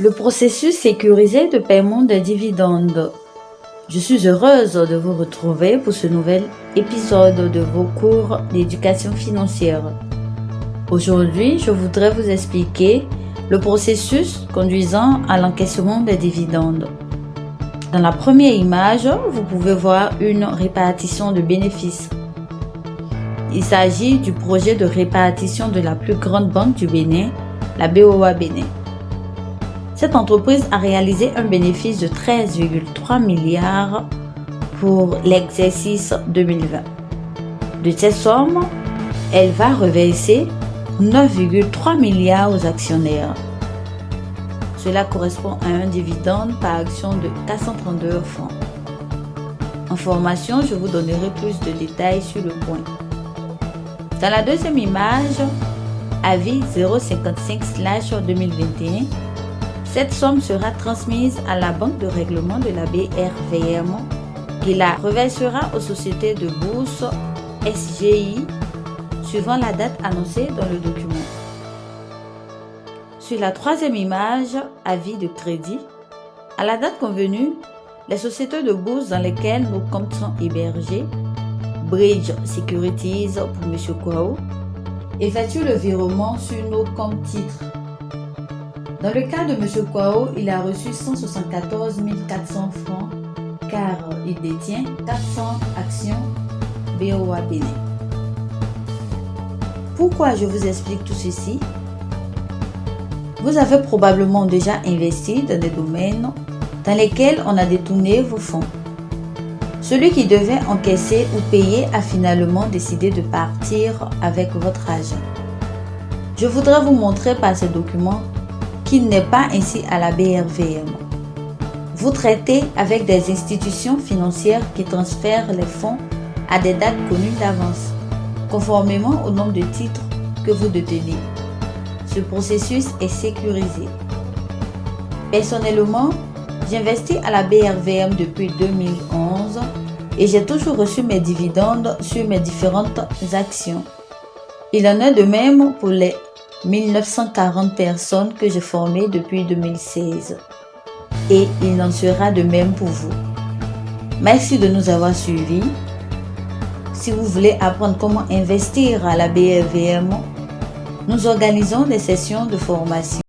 Le processus sécurisé de paiement des dividendes. Je suis heureuse de vous retrouver pour ce nouvel épisode de vos cours d'éducation financière. Aujourd'hui, je voudrais vous expliquer le processus conduisant à l'encaissement des dividendes. Dans la première image, vous pouvez voir une répartition de bénéfices. Il s'agit du projet de répartition de la plus grande banque du Bénin, la BOA Bénin. Cette entreprise a réalisé un bénéfice de 13,3 milliards pour l'exercice 2020. De cette somme, elle va reverser 9,3 milliards aux actionnaires. Cela correspond à un dividende par action de 432 francs. En formation, je vous donnerai plus de détails sur le point. Dans la deuxième image, avis 055/2021, cette somme sera transmise à la Banque de règlement de la BRVM qui la reversera aux sociétés de bourse SGI suivant la date annoncée dans le document. Sur la troisième image, avis de crédit, à la date convenue, les sociétés de bourse dans lesquelles nos comptes sont hébergés, Bridge Securities pour M. Kwao, effectuent le virement sur nos comptes titres. Dans le cas de M. Kwao, il a reçu 174 400 francs car il détient 400 actions BOA Bénin. Pourquoi je vous explique tout ceci? Vous avez probablement déjà investi dans des domaines dans lesquels on a détourné vos fonds. Celui qui devait encaisser ou payer a finalement décidé de partir avec votre argent. Je voudrais vous montrer par ces documents qu'il n'est pas ainsi à la BRVM. Vous traitez avec des institutions financières qui transfèrent les fonds à des dates connues d'avance, conformément au nombre de titres que vous détenez. Ce processus est sécurisé. Personnellement, j'investis à la BRVM depuis 2011 et j'ai toujours reçu mes dividendes sur mes différentes actions. Il en est de même pour les 1940 personnes que j'ai formées depuis 2016. Et il en sera de même pour vous. Merci de nous avoir suivis. Si vous voulez apprendre comment investir à la BRVM, nous organisons des sessions de formation